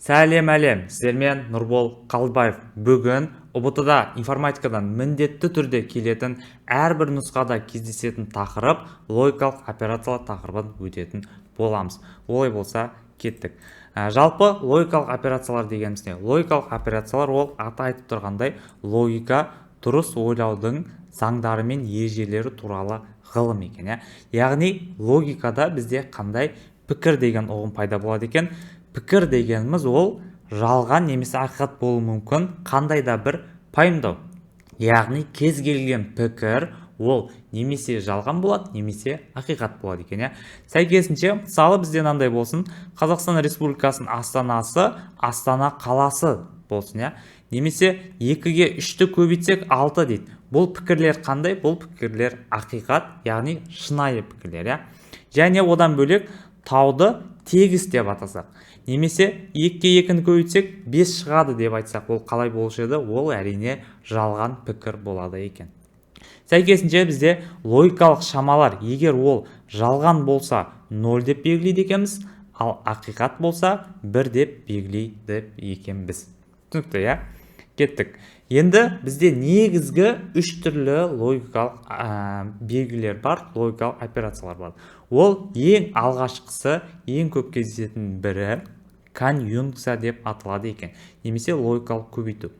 Сәлем әлем, сіздермен Нұрбол Қалбаев. Бүгін ұбт-да информатикадан міндетті түрде келетін әрбір нұсқада кездесетін тақырып логикалық операциялар тақырыбын өтетін боламыз. Олай болса кеттік. Жалпы логикалық операциялар дегеніміз не? Логикалық операциялар ол аты айтып тұрғандай логика дұрыс ойлаудың заңдары мен ережелері туралы ғылым екен. Яғни логикада бізде қандай пікір деген ұғым пайда болады екен. Пікір дегеніміз ол жалған немесе ақиқат болуы мүмкін қандай да бір пайымдау. Яғни кез келген пікір ол немесе жалған болады, немесе ақиқат болады екен. Сәйкесінше, мысалы бізде мынандай болсын, Қазақстан Республикасының астанасы Астана қаласы болсын, немесе 2-ге 3-ті көбейтсек 6 дейді. Бұл пікірлер қандай? Бұл пікірлер ақиқат, яғни шынайы пікірлер. Және одан бөлек тауды тегіс деп атасақ, немесе 2-ге 2-ні көбейтсек 5 шығады деп айтсақ, ол қалай болушы еді? Ол әрине жалған пікір болады екен. Сәйкесінше бізде логикалық шамалар, егер ол жалған болса 0 деп белгілейді екенбіз, ал ақиқат болса 1 деп белгілейді екенбіз. Түсінікті, кеттік. Енді бізде негізгі 3 түрлі логикалық белгілер бар, логикалық операциялар бар. Ол ең алғашқысы, ең көп кездесетін бірі конъюнкция деп аталады екен, немесе логикалық көбейту.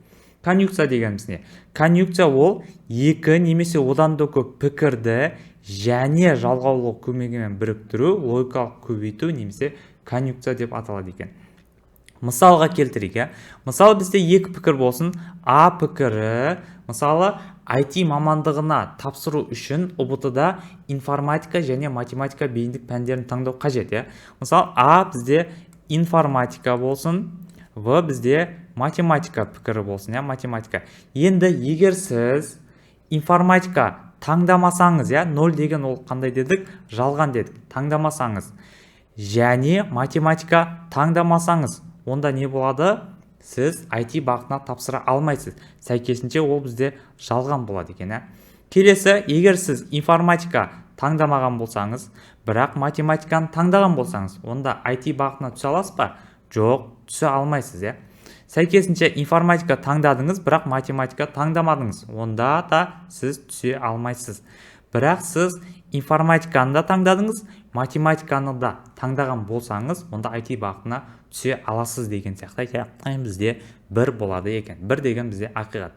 Конъюнкция дегеніміз не? Конъюнкция ол екі немесе одан да көп пікірді және жалғаулы көмегімен біріктіру, логикалық көбейту немесе конъюнкция деп аталады екен. Мысалға келтірейік. Мысалы бізде екі пікір болсын. А пікірі, мысалы IT мамандығына тапсыру үшін ұбт-да информатика және математика бейіндік пәндерін таңдау қажет. Мысалы А бізде информатика болсын, В бізде математика пікірі болсын, математика. Енді егер сіз информатика таңдамасаңыз, 0 деген ол қандай дедік? Жалған дедік. Таңдамасаңыз және математика таңдамасаңыз, онда не болады? Сіз IT бағытына тапсыра алмайсыз. Сәйкесінше ол бізде жалған болады екен. Келесі, егер сіз информатика таңдамаған болсаңыз, бірақ математиканы таңдаған болсаңыз, онда IT бағытына түсе аласыз ба? Жоқ, түсе алмайсыз. Сәйкесінше информатика таңдадыңыз, бірақ математика таңдамадыңыз, онда да сіз түсе алмайсыз. Бірақ сіз информатиканы да таңдадыңыз, математиканы да таңдаған болсаңыз, онда IT бағытына түсе аласыз деген сияқты. Бізде 1 болады екен. 1 деген бізде ақиқат.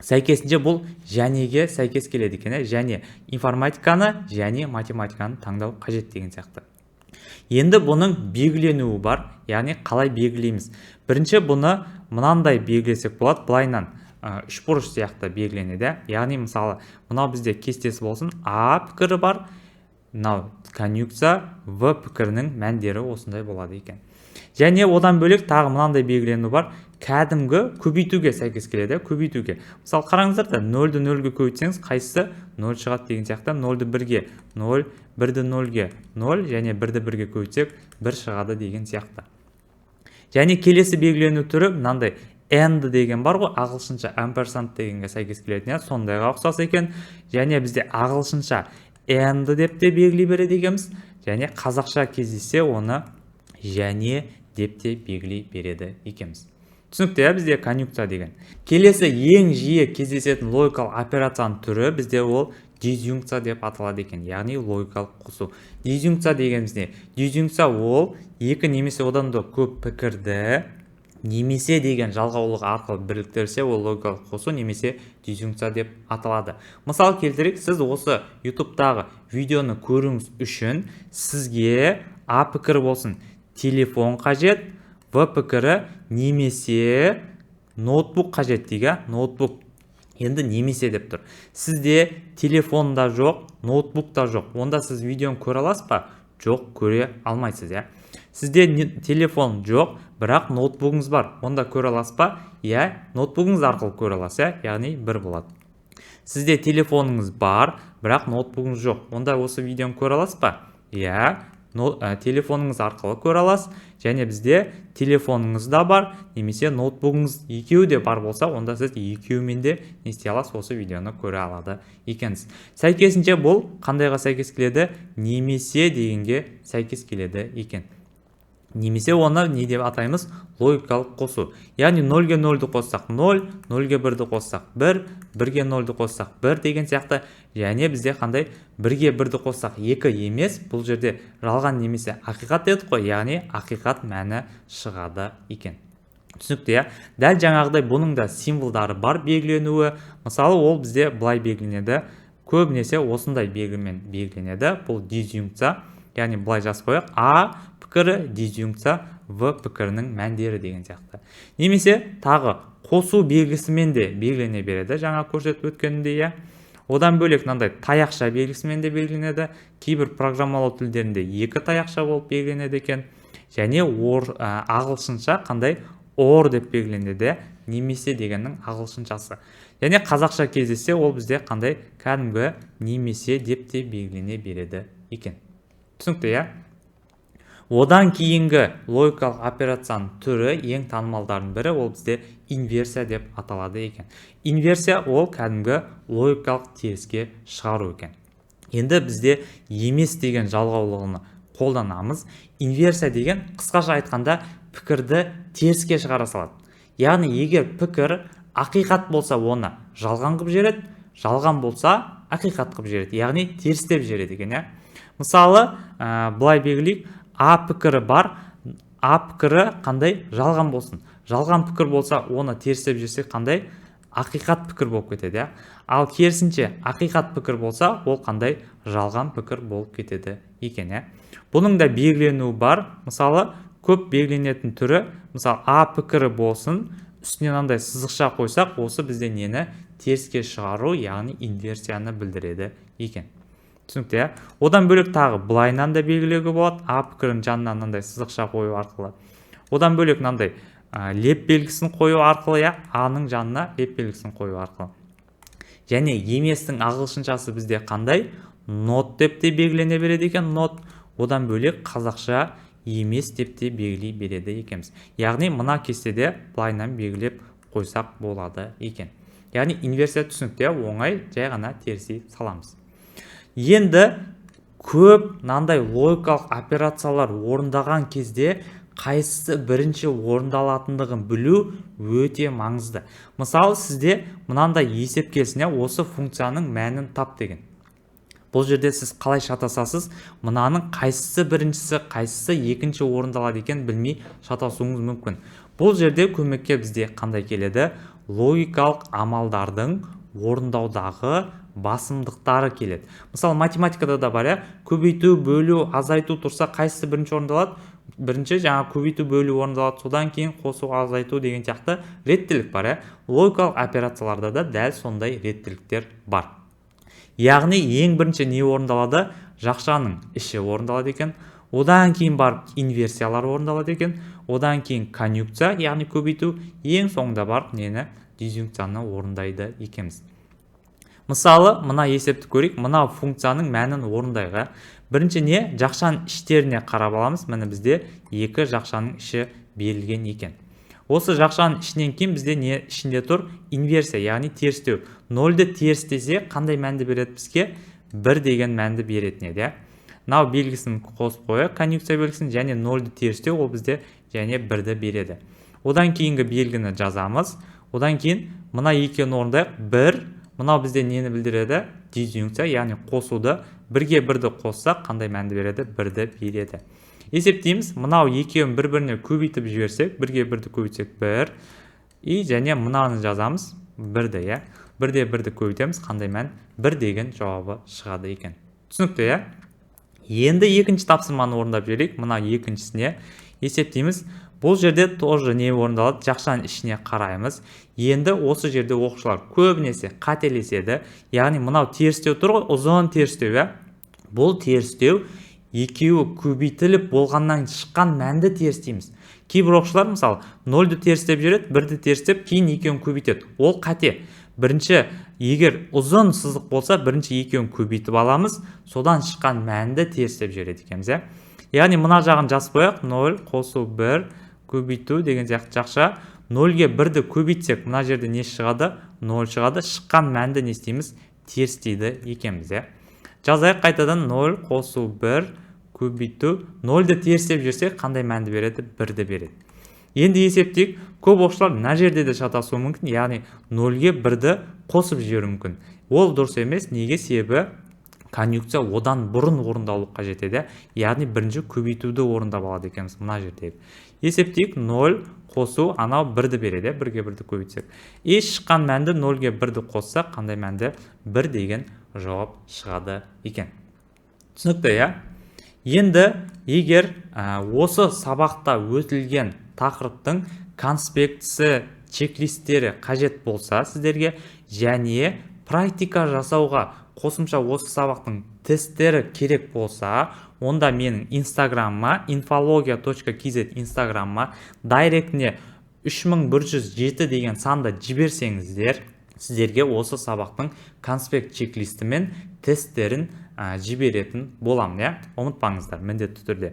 Сәйкесінше бұл жәнеге сәйкес келеді екен. Және информатиканы және математиканы таңдау қажет деген сияқты. Енді бұның белгіленуі бар, яғни қалай белгілейміз. Бірінші бұны мынандай белгілесек болады, былайынан үшбұрыш сияқты белгіленеді. Яғни мысалы, мынау бізде кестесі болсын, А пікірі бар, мынау конъюнкция, В пікірінің мәндері осындай болады екен. Және одан бөлек тағы мынандай белгілену бар, кәдімгі көбейтуге сәйкес келеді, көбейтуге. Мысалы, қараңыздар да 0-ді 0-ге көбейтсеңіз, қайсысы 0 шығады деген сияқты, 0-ді 1-ге 0, 1-ді 0-ге 0, және 1-ді 1-ге көбейтсек 1 шығады деген сияқты. Және келесі белгілену түрі мынандай and деген бар ғой, ағылшынша ampersand дегенге сәйкес келетін, сондайға ұқсас екен. Және бізде ағылшынша and деп те белгілей береді екенбіз, және қазақша кездессе оны және деп те белгілей береді екенбіз. Түсінікті, бізде конъюнкция деген. Келесі ең жиі кездесетін логикалық операцияның түрі бізде ол дизъюнкция деп аталады екен, яғни логикалық қосу. Дизъюнкция дегеніміз не? Дизъюнкция ол екі немесе одан да көп пікірді немесе деген жалғаулық арқылы біріктірсе, ол логикалық қосу немесе дизъюнкция деп аталады. Мысал келтірейік, сіз осы YouTube-дағы видеоны көруіңіз үшін сізге А пікірі болсын телефон қажет, В пікірі немесе ноутбук қажет дейгі, ноутбук. Енді немесе деп тұр. Сізде телефон да жоқ, ноутбук та жоқ. Онда сіз видеоны көре аласыз ба? Жоқ, көре алмайсыз. Сізде телефон жоқ, бірақ ноутбугыңыз бар. Онда көре аласыз ба? Ноутбугыңыз арқылы көре аласыз, яғни 1 болады. Сізде телефоныңыз бар, бірақ ноутбугыңыз жоқ. Онда осы видеоны көре аласыз ба? Телефоныңыз арқылы көре аласыз, және бізде телефоныңыз да бар, немесе ноутбугыңыз екеуі де бар болса, онда сіз екеуімен де не істей аласыз, осы видеоны көре алады екенсіз. Сәйкесінше бұл қандайға сәйкес келеді? Немесе дегенге сәйкес келеді екен. немесе оны не деп атаймыз? Логикалық қосу. Яғни 0-ге 0-ді қоссақ 0, 0-ге 1-ді қоссақ 1, 1-ге 0-ді қоссақ 1 деген сияқты. Және бізде қандай? 1-ге 1-ді қоссақ 2 емес, бұл жерде жалған немесе ақиқат дедік қой, яғни ақиқат мәні шығады екен. Түсінікті, иә? Дәл жаңағыдай бұның да символдары бар белгіленуі. Мысалы, ол бізде былай белгіленеді. Көбінесе осындай белгімен белгіленеді. Бұл дизъюнкция, яғни былай жазып қояйық. А пікірі дизъюнкция В пікірінің мәндері деген сияқты. Немесе тағы қосу белгісімен де белгілене береді. Жаңа көрсетіп өткенімдей, иә. Одан бөлек мынандай таяқша белгісімен де белгіленеді. Кейбір программалау тілдерінде 2 таяқша болып белгіленеді екен. Және ағылшынша қандай? Or деп белгіленеді, немесе дегеннің ағылшыншасы. Және қазақша кездессе, ол бізде қандай? Кәдімгі немесе деп те белгілене береді екен. Түсінікті, иә? Одан кейінгі логикалық операцияның түрі ең танымалдардың бірі, ол бізде инверсия деп аталады екен. Инверсия ол кәдімгі логикалық теріске шығару екен. Енді бізде емес деген жалғаулығыны қолданамыз. Инверсия деген қысқаша айтқанда пікірді теріске шығара салады. Яғни егер пікір ақиқат болса, оны жалған қылып жібереді, жалған болса ақиқат қылып жібереді, яғни терістеп жібереді екен, иә. Мысалы, былай белгілейік, А пікірі бар, А пікірі қандай? Жалған болсын. Жалған пікір болса, оны терістеп жіберсек қандай? Ақиқат пікір болып кетеді, иә. Ал керісінше ақиқат пікір болса, ол қандай? Жалған пікір болып кетеді екен, иә. Бұның да белгіленуі бар. Мысалы, көп белгіленетін түрі, мысалы, А пікірі болсын, үстіне мынандай сызықша қойсақ, осы бізде нені? Теріске шығару, яғни инверсияны білдіреді екен. Түсінікті, иә? Одан бөлек тағы былайынан да белгілеуге болады. А пікірін жанынан мынандай сызықша қою арқылы. Одан бөлек мынандай леп белгісін қою арқылы, иә, А-ның жанына леп белгісін қою арқылы. Және еместің ағылшыншасы бізде қандай? Not деп те белгілене береді екен, not. Одан бөлек қазақша емес деп те белгілей береді екенбіз. Яғни мына кестеде былайынан белгілеп қойсақ болады екен. Яғни инверсия түсінікті, оңай, жай ғана терісе саламыз. Енді көп мынандай логикалық операциялар орындаған кезде қайсысы бірінші орындалатындығын білу өте маңызды. Мысалы, сізде мынандай есеп келсін, осы функцияның мәнін тап деген. Бұл жерде сіз қалай шатасасыз? Мынаның қайсысы біріншісі, қайсысы екінші орындалады екен білмей шатасуыңыз мүмкін. Бұл жерде көмекке бізде қандай келеді? Логикалық амалдардың орындаудағы басымдықтары келеді. Мысалы, математикада да бар, көбейту, бөлу, азайту тұрса, қайсысы бірінші орындалады? Бірінші жаңа көбейту, бөлу орындалады, содан кейін қосу, азайту деген сияқты реттілік бар. Логикалық операцияларда да дәл сондай реттіліктер бар. Яғни ең бірінші не орындалады? Жақшаның іші орындалады екен. Одан кейін барып инверсиялар орындалады екен. Одан кейін конъюнкция, яғни көбейту, ең соңында барып нені? Дизъюнкцияны орындайды екенбіз. Мысалы, мына есепті көрейік. Мына функцияның мәнін орындайға. Бірінші не? Жақшаның іштеріне қарап аламыз. Міне бізде екі жақшаның іші берілген екен. Осы жақшаның ішінен кейін бізде не ішінде тұр? Инверсия, яғни терістеу. 0-ді терістесе қандай мәнді береді бізге? 1 деген мәнді беретін еді. Мынау белгісін қосып қояйық, конъюнкция белгісін, және 0-ді терістеу, ол бізде және 1-ді береді. Одан кейінгі белгіні жазамыз. Одан кейін мына екеуін орындайық. 1, мынау бізде нені білдіреді? Дизъюнкция, яғни қосуды. 1-ге 1-ді қоссақ қандай мәнді береді? 1-ді береді. Есептейміз, мынау екеуін бір-біріне көбейтіп жіберсек, 1-ге 1-ді көбейтсек 1, және мынаны жазамыз 1-ді, иә. 1-де 1-ді көбейтеміз, қандай мән? 1 деген жауабы шығады екен. Түсінікті, иә? Енді екінші тапсырманы орындап жіберейік. Мына екіншісіне есептейміз. Бұл жерде тоже не орындалады? Жақшаның ішіне қараймыз. Енді осы жерде оқушылар көбінесе қателеседі. Яғни мынау терістеу тұр ғой, ұзын терістеу, иә. Бұл терістеу екеуі көбейтіліп болғаннан шыққан мәнді терістейміз. Кейбір оқушылар мысалы 0-ді терістеп жүреді, 1-ді терістеп, кейін екеуін көбейтеді. Ол қате. Бірінші, егер ұзын сызық болса, бірінші екеуін көбейтіп аламыз, содан шыққан мәнді терістеп жүреді екенбіз, иә. Яғни мына жағын жазып қояйық. 0 қосу 1 көбейту деген сияқты жақша. 0-ге 1-ді көбейтсек, мына жерде не шығады? 0 шығады. Шыққан мәнді не істейміз? Терістейді екенбіз, иә. Жазайық қайтадан. 0 қосу 1 көбейту 0-ды терістеп жүрсек қандай мәнді береді? 1-ді береді. Енді есептейік. Көп оқушылар мына жерде де шатасуы мүмкін, яғни 0-ге 1-ді қосып жіберуі мүмкін. Ол дұрыс емес. Неге? Себебі конъюнкция одан бұрын орындалу қажет еді. Яғни бірінші көбейтуді орындап алады екенбіз мына жердегі. Есептейік. 0 қосу анау 1-ді береді. 1-ге 1-ді көбейтсек. Шыққан мәнді 0-ге 1-ді қоссақ қандай мәнді? 1 деген жауап шығады екен. Түсінікті, иә? Енді егер осы сабақта өтілген тақырыптың конспектісі, чек-листтері қажет болса сіздерге, және практика жасауға қосымша осы сабақтың тесттері керек болса, онда менің инстаграмма infologia.kz инстаграмма дайректіне 3107 деген санды жіберсеңіздер, сіздерге осы сабақтың конспект чек-листі мен тесттерін жіберетін болам, иә? Ұмытпаңыздар, міндетті түрде.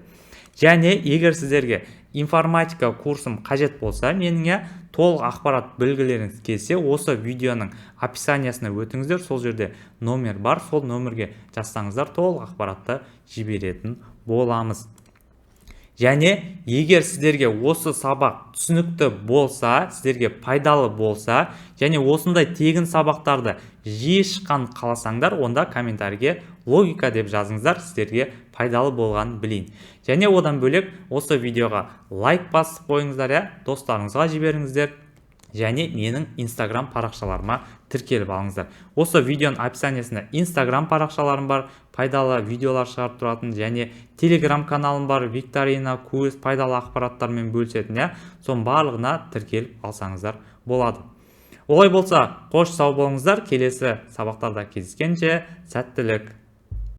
Және егер сіздерге информатика курсым қажет болса, менің толық ақпарат білгілеріңіз келсе, осы видеоның описаниясына өтіңіздер, сол жерде номер бар, сол номерге жазсаңыздар, толық ақпаратты жіберетін боламыз. Және егер сіздерге осы сабақ түсінікті болса, сіздерге пайдалы болса, және осындай тегін сабақтарды жиі шыққан қаласаңдар, онда комментарийге логика деп жазыңыздар, сіздерге пайдалы болғанын білейін. Және одан бөлек осы видеоға лайк басып қойыңыздар, достарыңызға жіберіңіздер. Және менің инстаграм парақшаларыма тіркеліп алыңыздар. Осы видеоның описаниясында инстаграм парақшаларым бар, пайдалы видеолар шығарып тұратын, және телеграм каналым бар, викторина, курс, пайдалы ақпараттармен бөлісетін, соның барлығына тіркеліп алсаңыздар болады. Олай болса, қош сау болыңыздар. Келесі сабақтарда кездескенше сәттілік.